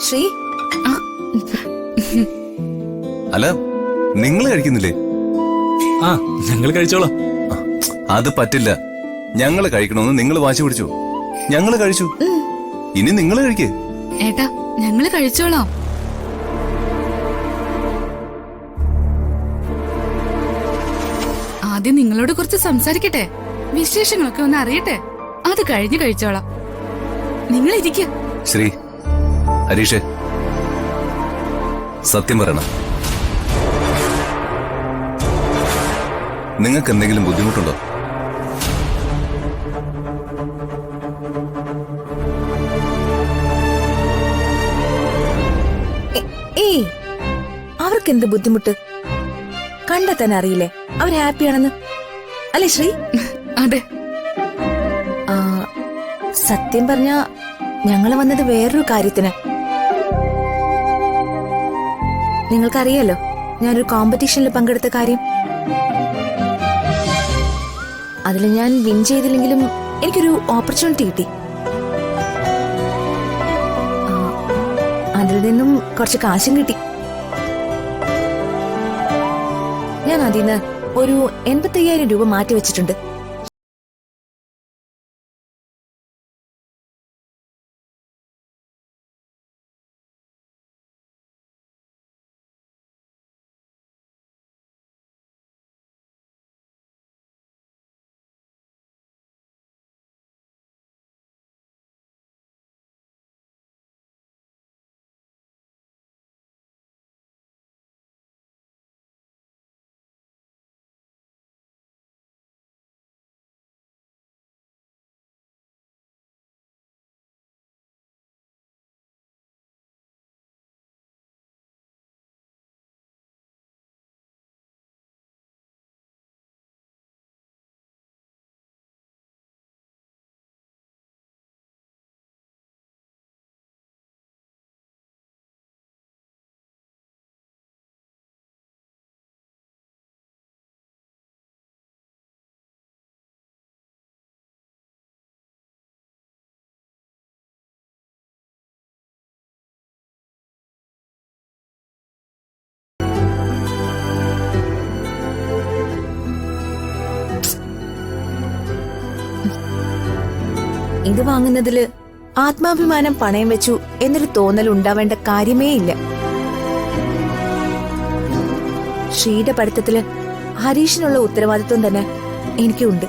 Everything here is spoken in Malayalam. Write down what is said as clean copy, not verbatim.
ശ്രീ, അല്ല, നിങ്ങൾ കഴിക്കുന്നില്ലേ? ആ, ഞങ്ങൾ കഴിച്ചോളാം. അത് പറ്റില്ല. ഞങ്ങള് കഴിക്കണമെന്ന് നിങ്ങൾ വാശി പിടിച്ചു. ഞങ്ങള് കഴിച്ചു. ഇനി നിങ്ങൾ കഴിക്കേ. ഏട്ടാ, ഞങ്ങള് കഴിച്ചോളാം. ആദ്യം നിങ്ങളോട് കുറച്ച് സംസാരിക്കട്ടെ, വിശേഷങ്ങളൊക്കെ ഒന്ന് അറിയട്ടെ. അത് കഴിഞ്ഞ് കഴിച്ചോളാം. നിങ്ങൾ ഇരിക്ക. ശ്രീ, ഹരീഷേ, സത്യം പറയണം. നിങ്ങൾക്ക് എന്തെങ്കിലും ബുദ്ധിമുട്ടുണ്ടോ? ഏയ്, അവർക്കെന്ത് ബുദ്ധിമുട്ട്? കണ്ടാ തന്നെ അറിയില്ലേ അവർ ഹാപ്പിയാണെന്ന്, അല്ലേ ശ്രീ? അതെ. സത്യം പറഞ്ഞ ഞങ്ങള് വന്നത് വേറൊരു കാര്യത്തിന്. നിങ്ങൾക്കറിയാലോ ഞാനൊരു കോമ്പറ്റീഷനിൽ പങ്കെടുത്ത കാര്യം. അതിൽ ഞാൻ വിൻ ചെയ്തില്ലെങ്കിലും എനിക്കൊരു ഓപ്പർച്യൂണിറ്റി കിട്ടി. അതിൽ നിന്നും കുറച്ച് കാശും കിട്ടി. ഞാൻ അതിന് ഒരു 85,000 രൂപ മാറ്റി വെച്ചിട്ടുണ്ട്. ഇത് വാങ്ങുന്നതില് ആത്മാഭിമാനം പണയം വെച്ചു എന്നൊരു തോന്നൽ ഉണ്ടാവേണ്ട കാര്യമേ ഇല്ല. ശ്രീയുടെ പഠിത്തത്തില് ഹരീഷിനുള്ള ഉത്തരവാദിത്വം തന്നെ എനിക്കുണ്ട്.